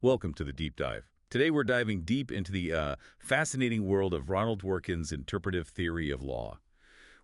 Welcome to the Deep Dive. Today we're diving deep into the fascinating world of Ronald Dworkin's interpretive theory of law.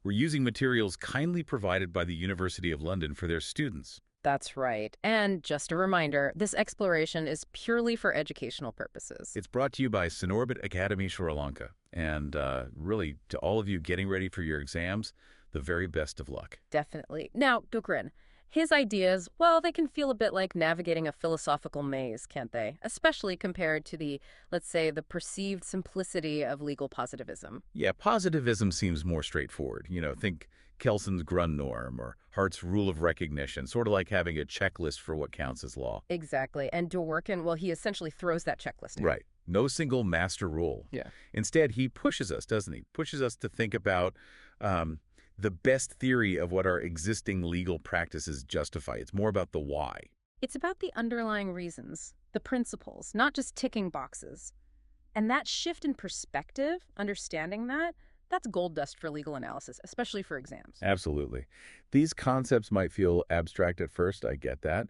We're using materials kindly provided by the University of London for their students. That's right. And just a reminder, this exploration is purely for educational purposes. It's brought to you by Sinorbit Academy, Sri Lanka. And really, to all of you getting ready for your exams, the very best of luck. Definitely. Now, Dworkin, his ideas, well, they can feel a bit like navigating a philosophical maze, can't they? Especially compared to the, let's say, the perceived simplicity of legal positivism. Yeah, positivism seems more straightforward. Think Kelson's Grundnorm or Hart's rule of recognition, sort of like having a checklist for what counts as law. Exactly. And Dworkin, well, he essentially throws that checklist in. Right. No single master rule. Yeah. Instead, he pushes us, doesn't he? Pushes us to think about the best theory of what our existing legal practices justify. It's more about the why. It's about the underlying reasons, the principles, not just ticking boxes. And that shift in perspective, understanding that, that's gold dust for legal analysis, especially for exams. Absolutely. These concepts might feel abstract at first, I get that.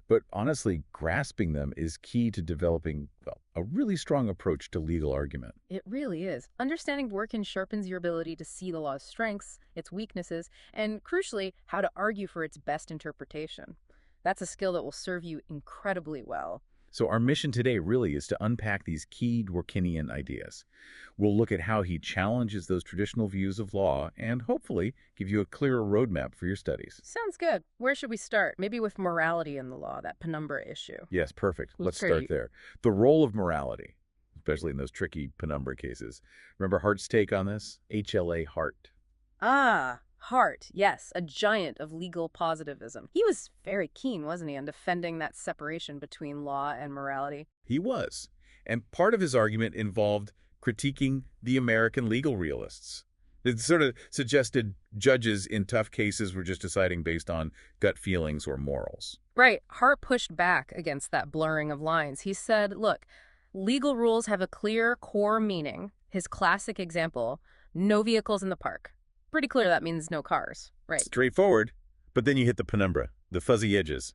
But honestly, grasping them is key to developing, well, a really strong approach to legal argument. It really is. Understanding Dworkin sharpens your ability to see the law's strengths, its weaknesses, and crucially, how to argue for its best interpretation. That's a skill that will serve you incredibly well. So our mission today really is to unpack these key Dworkinian ideas. We'll look at how he challenges those traditional views of law and hopefully give you a clearer roadmap for your studies. Sounds good. Where should we start? Maybe with morality in the law, that penumbra issue. Yes, perfect. Let's Great. start there. The role of morality, especially in those tricky penumbra cases. Remember Hart's take on this? HLA Hart. Ah, Hart, yes, a giant of legal positivism. He was very keen, wasn't he, on defending that separation between law and morality? He was. And part of his argument involved critiquing the American legal realists. It sort of suggested judges in tough cases were just deciding based on gut feelings or morals. Right. Hart pushed back against that blurring of lines. He said, look, legal rules have a clear core meaning. His classic example, no vehicles in the park. Pretty clear that means no cars, right? Straightforward, but then you hit the penumbra, the fuzzy edges.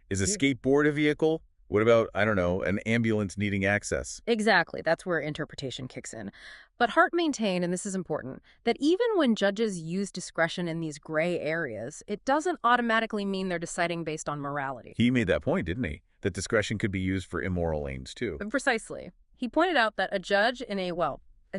Is a skateboard a vehicle? What about, I don't know, an ambulance needing access? Exactly. That's where interpretation kicks in. But Hart maintained, and this is important, that even when judges use discretion in these gray areas, it doesn't automatically mean they're deciding based on morality. He made that point, didn't he? That discretion could be used for immoral aims, too. Precisely. He pointed out that a judge in a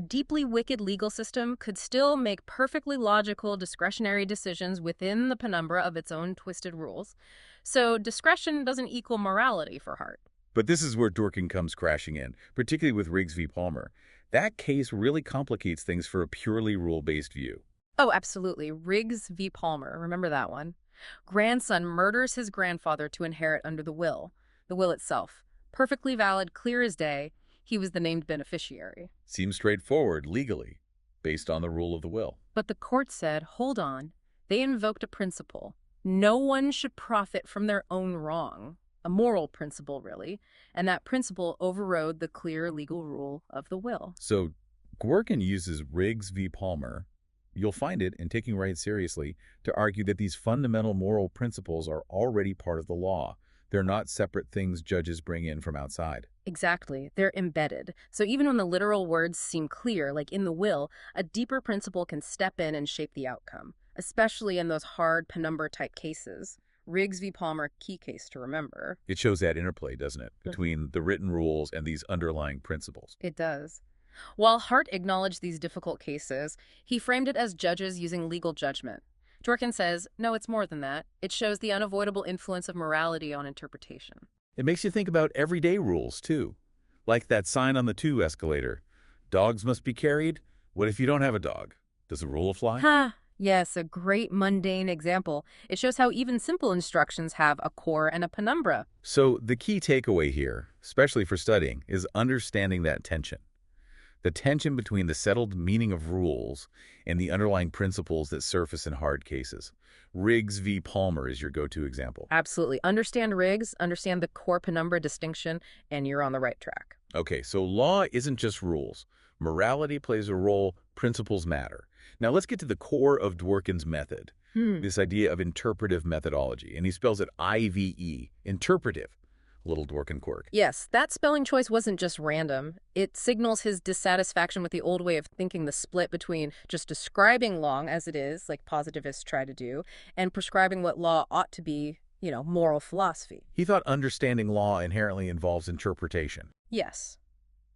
deeply wicked legal system could still make perfectly logical discretionary decisions within the penumbra of its own twisted rules. So discretion doesn't equal morality for Hart. But this is where Dworkin comes crashing in, particularly with Riggs v. Palmer. That case really complicates things for a purely rule-based view. Oh, absolutely. Riggs v. Palmer. Remember that one? Grandson murders his grandfather to inherit under the will itself. Perfectly valid, clear as day. He was the named beneficiary. Seems straightforward legally, based on the rule of the will. But the court said, hold on. They invoked a principle. No one should profit from their own wrong. A moral principle, really. And that principle overrode the clear legal rule of the will. So Dworkin uses Riggs v. Palmer, you'll find it in Taking Right Seriously, to argue that these fundamental moral principles are already part of the law. They're not separate things judges bring in from outside. Exactly. They're embedded. So even when the literal words seem clear, like in the will, a deeper principle can step in and shape the outcome, especially in those hard penumbra-type cases. Riggs v. Palmer, key case to remember. It shows that interplay, doesn't it, between the written rules and these underlying principles. It does. While Hart acknowledged these difficult cases, he framed it as judges using legal judgment. Dworkin says, no, it's more than that. It shows the unavoidable influence of morality on interpretation. It makes you think about everyday rules, too. Like that sign on the 2 escalator. Dogs must be carried? What if you don't have a dog? Does the rule apply? Ha! Yes, a great mundane example. It shows how even simple instructions have a core and a penumbra. So the key takeaway here, especially for studying, is understanding that tension. The tension between the settled meaning of rules and the underlying principles that surface in hard cases. Riggs v. Palmer is your go-to example. Absolutely. Understand Riggs, understand the core penumbra distinction, and you're on the right track. Okay, so law isn't just rules. Morality plays a role, principles matter. Now let's get to the core of Dworkin's method, this idea of interpretive methodology, and he spells it I-V-E, interpretive. A little Dworkin quirk. Yes, that spelling choice wasn't just random. It signals his dissatisfaction with the old way of thinking, the split between just describing law as it is, like positivists try to do, and prescribing what law ought to be, moral philosophy. He thought understanding law inherently involves interpretation. Yes.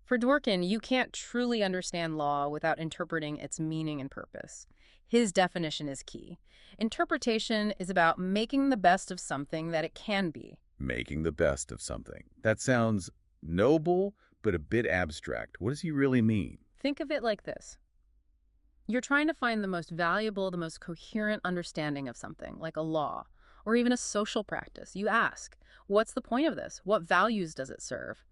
For Dworkin, you can't truly understand law without interpreting its meaning and purpose. His definition is key. Interpretation is about making the best of something that it can be. Making the best of something. That sounds noble, but a bit abstract. What does he really mean? Think of it like this. You're trying to find the most valuable, the most coherent understanding of something, like a law, or even a social practice. You ask, what's the point of this? What values does it serve?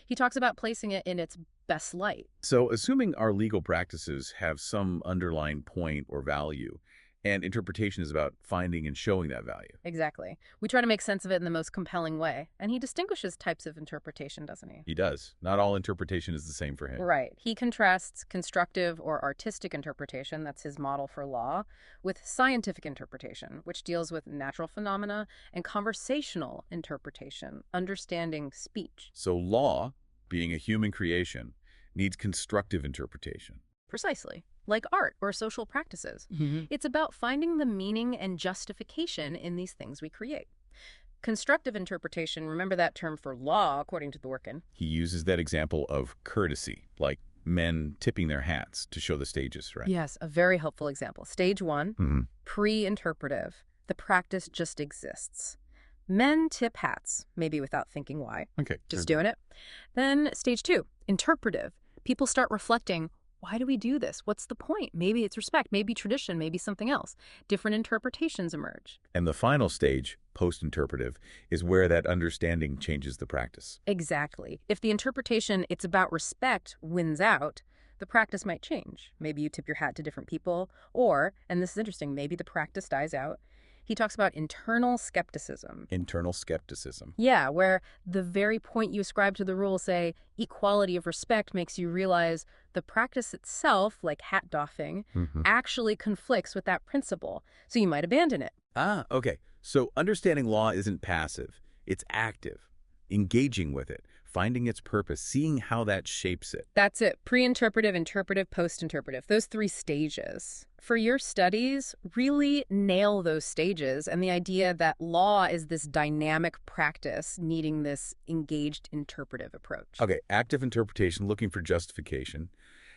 He talks about placing it in its best light. So, assuming our legal practices have some underlying point or value, and interpretation is about finding and showing that value. Exactly. We try to make sense of it in the most compelling way. And he distinguishes types of interpretation, doesn't he? He does. Not all interpretation is the same for him. Right. He contrasts constructive or artistic interpretation, that's his model for law, with scientific interpretation, which deals with natural phenomena, and conversational interpretation, understanding speech. So law, being a human creation, needs constructive interpretation. Precisely. Like art or social practices. It's about finding the meaning and justification in these things we create. Constructive interpretation, remember that term for law, according to Dworkin. He uses that example of courtesy, like men tipping their hats to show the stages, right? Yes, a very helpful example. Stage 1, pre-interpretive. The practice just exists. Men tip hats, maybe without thinking why. Okay. Just doing it. Then stage 2, interpretive. People start reflecting, why do we do this? What's the point? Maybe it's respect, maybe tradition, maybe something else. Different interpretations emerge. And the final stage, post-interpretive, is where that understanding changes the practice. Exactly. If the interpretation, it's about respect, wins out, the practice might change. Maybe you tip your hat to different people, or, and this is interesting, maybe the practice dies out. He talks about internal skepticism. Internal skepticism. Yeah, where the very point you ascribe to the rule, say, equality of respect, makes you realize the practice itself, like hat doffing, actually conflicts with that principle. So you might abandon it. Ah, okay. So understanding law isn't passive. It's active, engaging with it, finding its purpose, seeing how that shapes it. That's it. Pre-interpretive, interpretive, post-interpretive. Those 3 stages. For your studies, really nail those stages and the idea that law is this dynamic practice needing this engaged interpretive approach. Okay, active interpretation, looking for justification.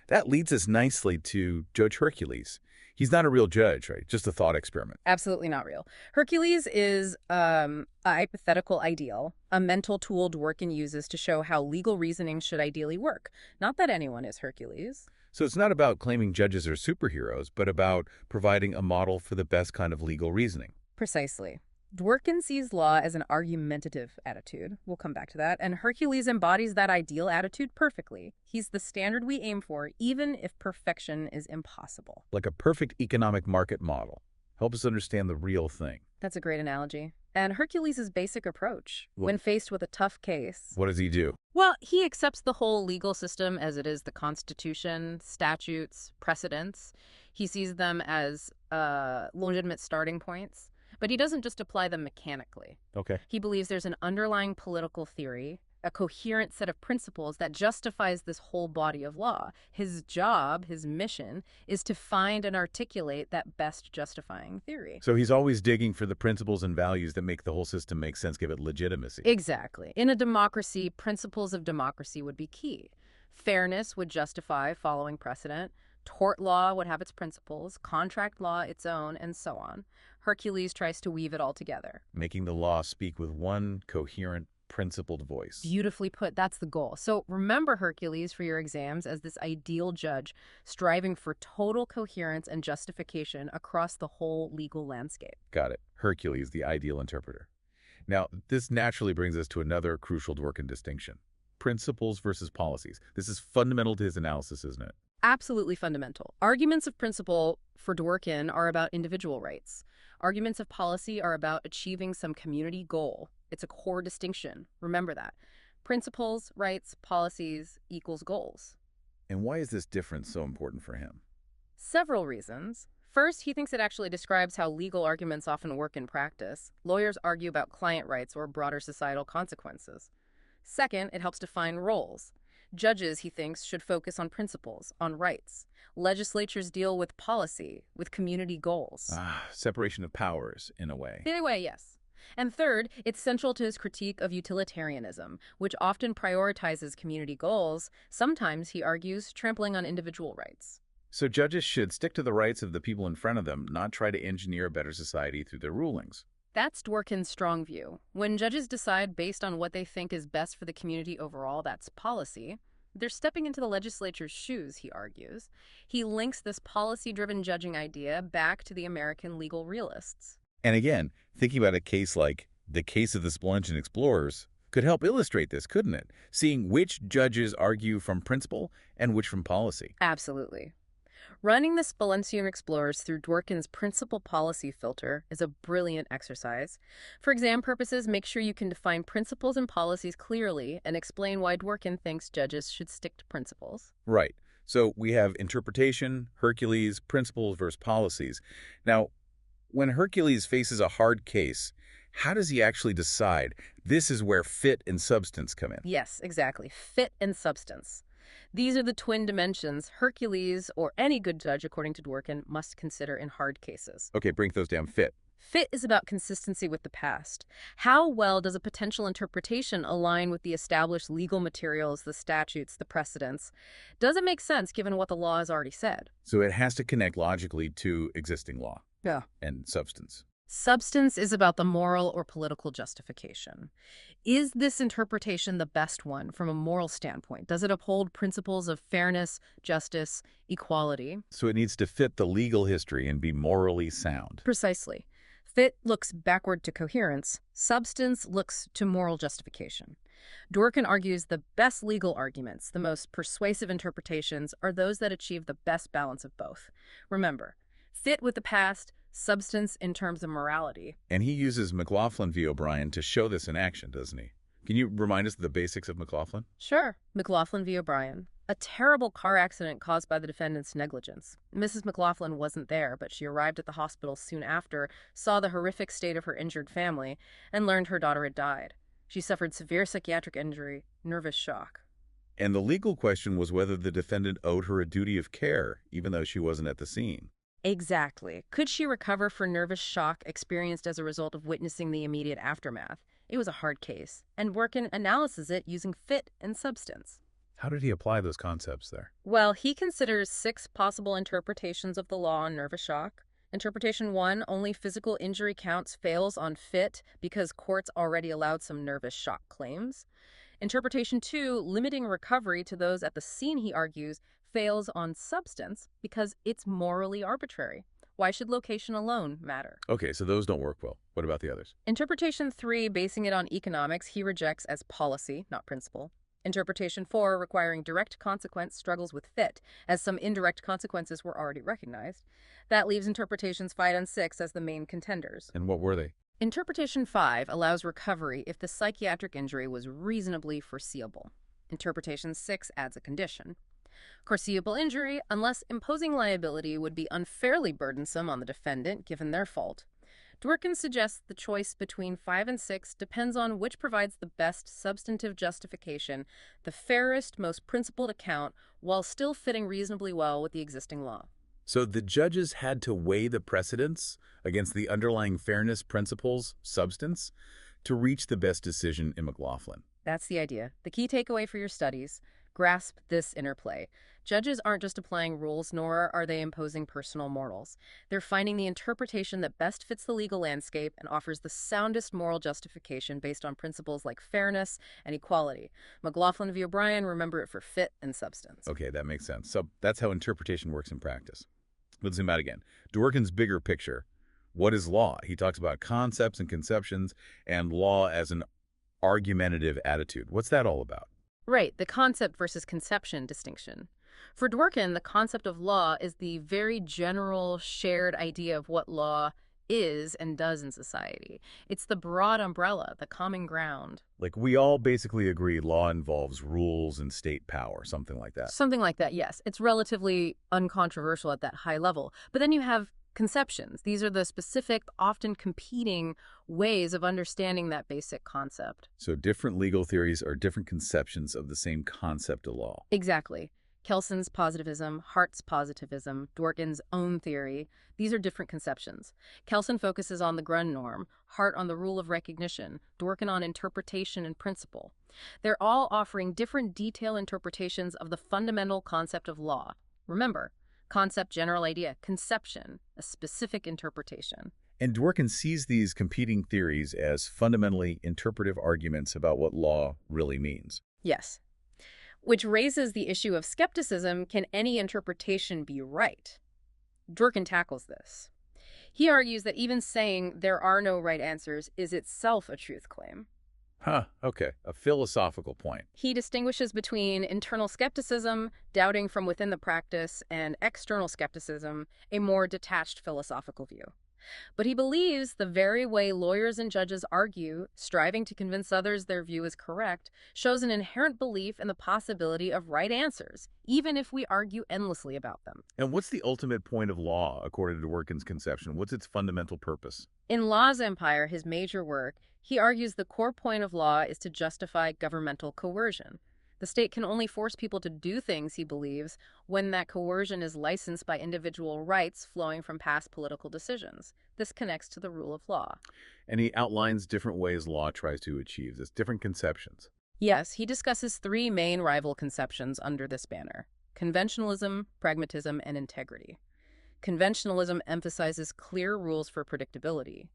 That leads us nicely to Judge Hercules. He's not a real judge, right? Just a thought experiment. Absolutely not real. Hercules is a hypothetical ideal, a mental tool Dworkin uses to show how legal reasoning should ideally work. Not that anyone is Hercules. So it's not about claiming judges are superheroes, but about providing a model for the best kind of legal reasoning. Precisely. Dworkin sees law as an argumentative attitude. We'll come back to that. And Hercules embodies that ideal attitude perfectly. He's the standard we aim for, even if perfection is impossible. Like a perfect economic market model. Help us understand the real thing. That's a great analogy. And Hercules' basic approach, when faced with a tough case... What does he do? Well, he accepts the whole legal system as it is, the Constitution, statutes, precedents. He sees them as legitimate starting points. But he doesn't just apply them mechanically. Okay. He believes there's an underlying political theory, a coherent set of principles that justifies this whole body of law. His job, his mission, is to find and articulate that best justifying theory. So he's always digging for the principles and values that make the whole system make sense, give it legitimacy. Exactly. In a democracy, principles of democracy would be key. Fairness would justify following precedent. Tort law would have its principles, contract law its own, and so on. Hercules tries to weave it all together. Making the law speak with one coherent, principled voice. Beautifully put. That's the goal. So remember Hercules for your exams as this ideal judge striving for total coherence and justification across the whole legal landscape. Got it. Hercules, the ideal interpreter. Now, this naturally brings us to another crucial Dworkin distinction. Principles versus policies. This is fundamental to his analysis, isn't it? Absolutely fundamental. Arguments of principle for Dworkin are about individual rights. Arguments of policy are about achieving some community goal. It's a core distinction. Remember that. Principles, rights, policies equals goals. And why is this difference so important for him? Several reasons. First, he thinks it actually describes how legal arguments often work in practice. Lawyers argue about client rights or broader societal consequences. Second, it helps define roles. Judges, he thinks, should focus on principles, on rights. Legislatures deal with policy, with community goals. Separation of powers, in a way. In a way, yes. And third, it's central to his critique of utilitarianism, which often prioritizes community goals, sometimes, he argues, trampling on individual rights. So judges should stick to the rights of the people in front of them, not try to engineer a better society through their rulings. That's Dworkin's strong view. When judges decide based on what they think is best for the community overall, that's policy, they're stepping into the legislature's shoes, he argues. He links this policy-driven judging idea back to the American legal realists. And again, thinking about a case like the case of the Spelunchian explorers could help illustrate this, couldn't it? Seeing which judges argue from principle and which from policy. Absolutely. Running the Spelunchian explorers through Dworkin's principal policy filter is a brilliant exercise. For exam purposes, make sure you can define principles and policies clearly and explain why Dworkin thinks judges should stick to principles. Right. So we have interpretation, Hercules, principles versus policies. Now, when Hercules faces a hard case, how does he actually decide? This is where fit and substance come in. Yes, exactly. Fit and substance. These are the twin dimensions Hercules, or any good judge, according to Dworkin, must consider in hard cases. Okay, break those down. Fit. Fit is about consistency with the past. How well does a potential interpretation align with the established legal materials, the statutes, the precedents? Does it make sense given what the law has already said? So it has to connect logically to existing law. Yeah. And substance. Substance is about the moral or political justification. Is this interpretation the best one from a moral standpoint? Does it uphold principles of fairness, justice, equality? So it needs to fit the legal history and be morally sound. Precisely. Fit looks backward to coherence. Substance looks to moral justification. Dworkin argues the best legal arguments, the most persuasive interpretations, are those that achieve the best balance of both. Remember, fit with the past, substance in terms of morality. And he uses McLaughlin v. O'Brien to show this in action, doesn't he? Can you remind us of the basics of McLaughlin? Sure. McLaughlin v. O'Brien. A terrible car accident caused by the defendant's negligence. Mrs. McLaughlin wasn't there, but she arrived at the hospital soon after, saw the horrific state of her injured family, and learned her daughter had died. She suffered severe psychiatric injury, nervous shock. And the legal question was whether the defendant owed her a duty of care, even though she wasn't at the scene. Exactly. Could she recover for nervous shock experienced as a result of witnessing the immediate aftermath? It was a hard case, and Dworkin analyzes it using fit and substance. How did he apply those concepts there? Well, he considers 6 possible interpretations of the law on nervous shock. Interpretation 1, only physical injury counts, fails on fit because courts already allowed some nervous shock claims. Interpretation 2, limiting recovery to those at the scene, he argues, fails on substance because it's morally arbitrary. Why should location alone matter? Okay, so those don't work well. What about the others? Interpretation 3, basing it on economics, he rejects as policy, not principle. Interpretation 4, requiring direct consequence, struggles with fit, as some indirect consequences were already recognized. That leaves interpretations 5 and 6 as the main contenders. And what were they? Interpretation 5 allows recovery if the psychiatric injury was reasonably foreseeable. Interpretation 6 adds a condition. Foreseeable injury, unless imposing liability would be unfairly burdensome on the defendant given their fault. Dworkin suggests the choice between 5 and 6 depends on which provides the best substantive justification, the fairest, most principled account, while still fitting reasonably well with the existing law. So the judges had to weigh the precedents against the underlying fairness principles, substance, to reach the best decision in McLaughlin. That's the idea. The key takeaway for your studies: grasp this interplay. Judges aren't just applying rules, nor are they imposing personal morals. They're finding the interpretation that best fits the legal landscape and offers the soundest moral justification based on principles like fairness and equality. McLaughlin v. O'Brien, remember it for fit and substance. Okay, that makes sense. So that's how interpretation works in practice. Let's zoom out again. Dworkin's bigger picture. What is law? He talks about concepts and conceptions and law as an argumentative attitude. What's that all about? Right, the concept versus conception distinction. For Dworkin, the concept of law is the very general shared idea of what law is and does in society. It's the broad umbrella, the common ground. Like we all basically agree law involves rules and state power, something like that. Something like that, yes. It's relatively uncontroversial at that high level. But then you have conceptions. These are the specific, often competing ways of understanding that basic concept. So different legal theories are different conceptions of the same concept of law. Exactly. Kelson's positivism, Hart's positivism, Dworkin's own theory, these are different conceptions. Kelson focuses on the Grundnorm, Hart on the rule of recognition, Dworkin on interpretation and principle. They're all offering different detailed interpretations of the fundamental concept of law. Remember, concept, general idea, conception, a specific interpretation. And Dworkin sees these competing theories as fundamentally interpretive arguments about what law really means. Yes. Which raises the issue of skepticism. Can any interpretation be right? Dworkin tackles this. He argues that even saying there are no right answers is itself a truth claim. Okay. A philosophical point. He distinguishes between internal skepticism, doubting from within the practice, and external skepticism, a more detached philosophical view. But he believes the very way lawyers and judges argue, striving to convince others their view is correct, shows an inherent belief in the possibility of right answers, even if we argue endlessly about them. And what's the ultimate point of law, according to Dworkin's conception? What's its fundamental purpose? In Law's Empire, his major work, he argues the core point of law is to justify governmental coercion. The state can only force people to do things, he believes, when that coercion is licensed by individual rights flowing from past political decisions. This connects to the rule of law. And he outlines different ways law tries to achieve this, different conceptions. Yes, he discusses three main rival conceptions under this banner: conventionalism, pragmatism, and integrity. Conventionalism emphasizes clear rules for predictability.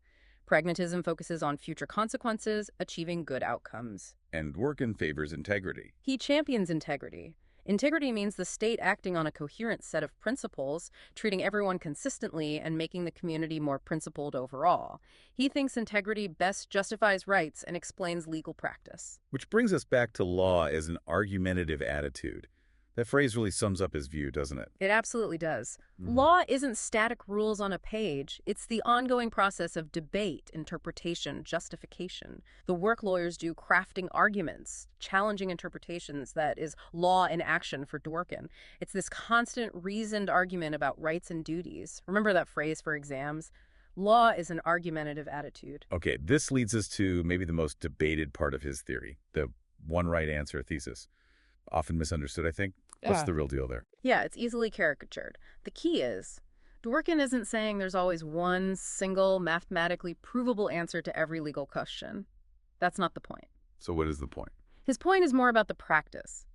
Pragmatism focuses on future consequences, achieving good outcomes. And Dworkin favors integrity. He champions integrity. Integrity means the state acting on a coherent set of principles, treating everyone consistently, and making the community more principled overall. He thinks integrity best justifies rights and explains legal practice. Which brings us back to law as an argumentative attitude. That phrase really sums up his view, doesn't it? It absolutely does. Law isn't static rules on a page. It's the ongoing process of debate, interpretation, justification. The work lawyers do crafting arguments, challenging interpretations, that is law in action for Dworkin. It's this constant reasoned argument about rights and duties. Remember that phrase for exams? Law is an argumentative attitude. Okay, this leads us to maybe the most debated part of his theory, the one right answer thesis. Often misunderstood, I think. What's the real deal there? Yeah, it's easily caricatured. The key is, Dworkin isn't saying there's always one single, mathematically provable answer to every legal question. That's not the point. So what is the point? His point is more about the practice.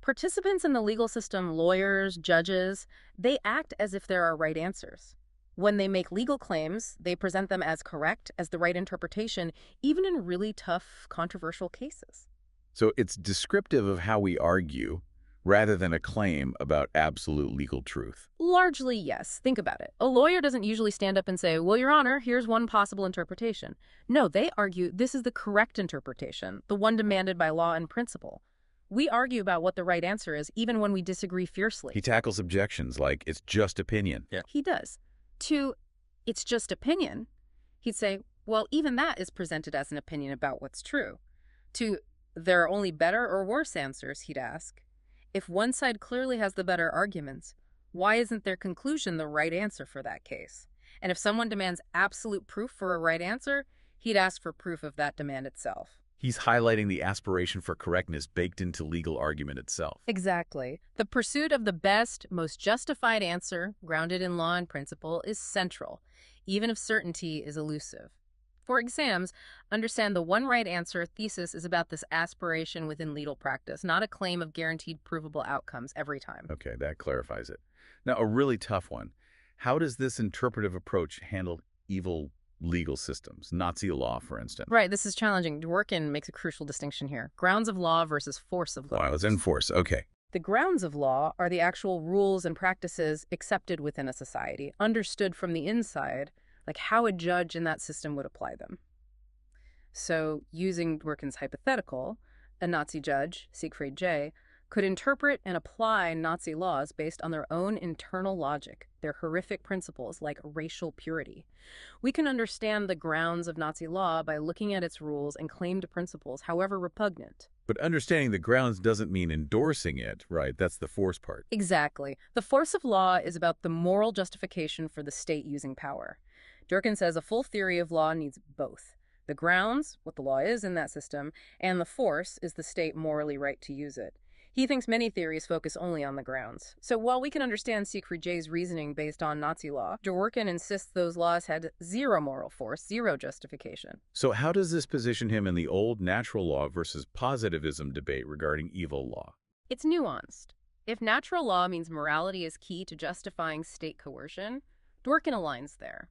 Participants in the legal system, lawyers, judges, they act as if there are right answers. When they make legal claims, they present them as correct, as the right interpretation, even in really tough, controversial cases. So it's descriptive of how we argue, rather than a claim about absolute legal truth. Largely, yes. Think about it. A lawyer doesn't usually stand up and say, well, Your Honor, here's one possible interpretation. No, they argue this is the correct interpretation, the one demanded by law and principle. We argue about what the right answer is, even when we disagree fiercely. He tackles objections like, it's just opinion. Yeah. He does. To, it's just opinion, he'd say, well, even that is presented as an opinion about what's true. To, there are only better or worse answers, he'd ask. If one side clearly has the better arguments, why isn't their conclusion the right answer for that case? And if someone demands absolute proof for a right answer, he'd ask for proof of that demand itself. He's highlighting the aspiration for correctness baked into legal argument itself. Exactly. The pursuit of the best, most justified answer, grounded in law and principle, is central, even if certainty is elusive. For exams, understand the one right answer thesis is about this aspiration within legal practice, not a claim of guaranteed provable outcomes every time. Okay, that clarifies it. Now, a really tough one. How does this interpretive approach handle evil legal systems? Nazi law, for instance. Right, this is challenging. Dworkin makes a crucial distinction here. Grounds of law versus force of law. Wow, let's enforce. Okay. The grounds of law are the actual rules and practices accepted within a society, understood from the inside, like how a judge in that system would apply them. So, using Dworkin's hypothetical, a Nazi judge, Siegfried J., could interpret and apply Nazi laws based on their own internal logic, their horrific principles like racial purity. We can understand the grounds of Nazi law by looking at its rules and claimed principles, however repugnant. But understanding the grounds doesn't mean endorsing it, right? That's the force part. Exactly. The force of law is about the moral justification for the state using power. Dworkin says a full theory of law needs both. The grounds, what the law is in that system, and the force is the state morally right to use it. He thinks many theories focus only on the grounds. So while we can understand Siegfried J's reasoning based on Nazi law, Dworkin insists those laws had zero moral force, zero justification. So how does this position him in the old natural law versus positivism debate regarding evil law? It's nuanced. If natural law means morality is key to justifying state coercion, Dworkin aligns there.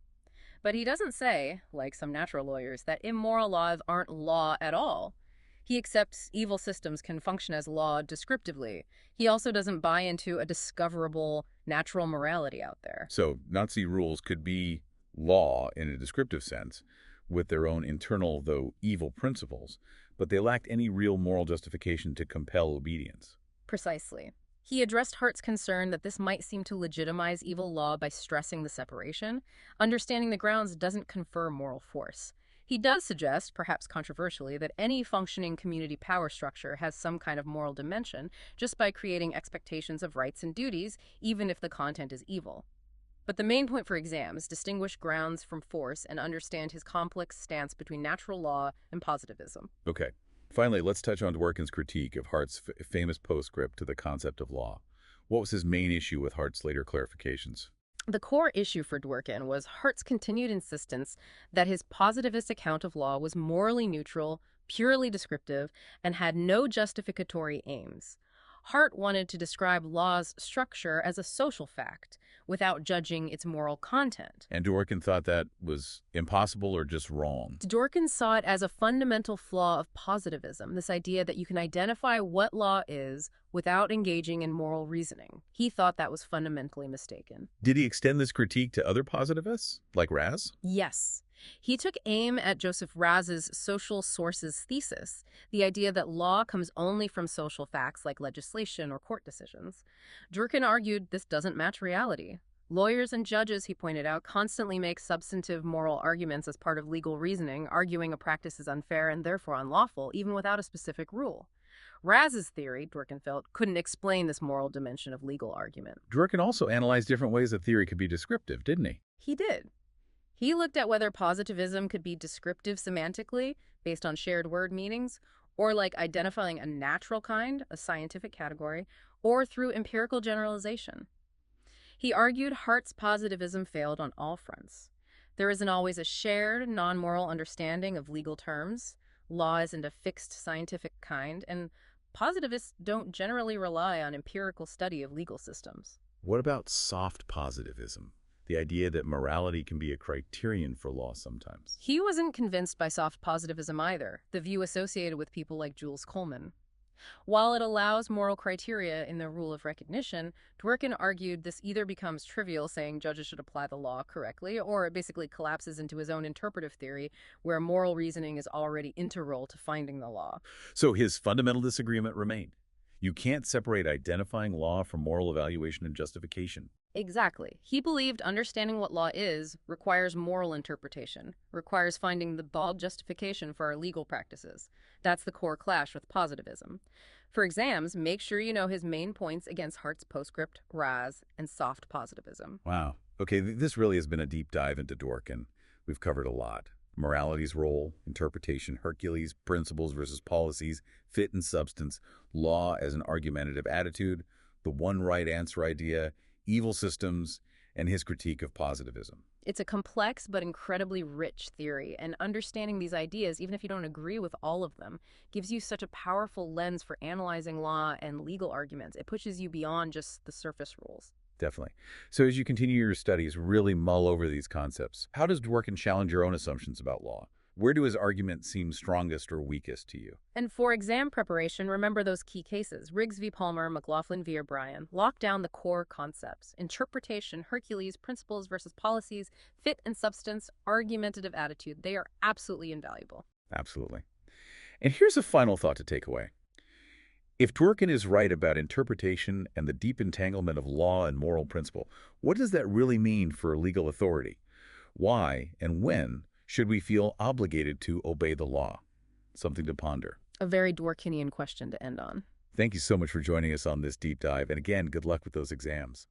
But he doesn't say, like some natural lawyers, that immoral laws aren't law at all. He accepts evil systems can function as law descriptively. He also doesn't buy into a discoverable natural morality out there. So Nazi rules could be law in a descriptive sense, with their own internal, though evil principles, but they lacked any real moral justification to compel obedience. Precisely. He addressed Hart's concern that this might seem to legitimize evil law by stressing the separation. Understanding the grounds doesn't confer moral force. He does suggest, perhaps controversially, that any functioning community power structure has some kind of moral dimension just by creating expectations of rights and duties, even if the content is evil. But the main point for exams, distinguish grounds from force and understand his complex stance between natural law and positivism. Okay. Finally, let's touch on Dworkin's critique of Hart's famous postscript to the concept of law. What was his main issue with Hart's later clarifications? The core issue for Dworkin was Hart's continued insistence that his positivist account of law was morally neutral, purely descriptive, and had no justificatory aims. Hart wanted to describe law's structure as a social fact, without judging its moral content. And Dworkin thought that was impossible or just wrong? Dworkin saw it as a fundamental flaw of positivism, this idea that you can identify what law is without engaging in moral reasoning. He thought that was fundamentally mistaken. Did he extend this critique to other positivists, like Raz? Yes. He took aim at Joseph Raz's social sources thesis, the idea that law comes only from social facts like legislation or court decisions. Dworkin argued this doesn't match reality. Lawyers and judges, he pointed out, constantly make substantive moral arguments as part of legal reasoning, arguing a practice is unfair and therefore unlawful, even without a specific rule. Raz's theory, Dworkin felt, couldn't explain this moral dimension of legal argument. Dworkin also analyzed different ways a theory could be descriptive, didn't he? He did. He looked at whether positivism could be descriptive semantically, based on shared word meanings, or like identifying a natural kind, a scientific category, or through empirical generalization. He argued Hart's positivism failed on all fronts. There isn't always a shared, non-moral understanding of legal terms. Law isn't a fixed scientific kind, and positivists don't generally rely on empirical study of legal systems. What about soft positivism? The idea that morality can be a criterion for law sometimes. He wasn't convinced by soft positivism either, the view associated with people like Jules Coleman. While it allows moral criteria in the rule of recognition, Dworkin argued this either becomes trivial, saying judges should apply the law correctly, or it basically collapses into his own interpretive theory, where moral reasoning is already integral to finding the law. So his fundamental disagreement remained. You can't separate identifying law from moral evaluation and justification. Exactly. He believed understanding what law is requires moral interpretation, requires finding the bald justification for our legal practices. That's the core clash with positivism. For exams, make sure you know his main points against Hart's postscript, Raz, and soft positivism. Wow. Okay, this really has been a deep dive into Dworkin. We've covered a lot. Morality's role, interpretation, Hercules, principles versus policies, fit and substance, law as an argumentative attitude, the one right answer idea, evil systems, and his critique of positivism. It's a complex but incredibly rich theory, and understanding these ideas, even if you don't agree with all of them, gives you such a powerful lens for analyzing law and legal arguments. It pushes you beyond just the surface rules. Definitely. So as you continue your studies, really mull over these concepts. How does Dworkin challenge your own assumptions about law? Where do his arguments seem strongest or weakest to you? And for exam preparation, remember those key cases. Riggs v. Palmer, McLaughlin v. O'Brien. Lock down the core concepts. Interpretation, Hercules, principles versus policies, fit and substance, argumentative attitude. They are absolutely invaluable. Absolutely. And here's a final thought to take away. If Dworkin is right about interpretation and the deep entanglement of law and moral principle, what does that really mean for legal authority? Why and when should we feel obligated to obey the law? Something to ponder. A very Dworkinian question to end on. Thank you so much for joining us on this deep dive. And again, good luck with those exams.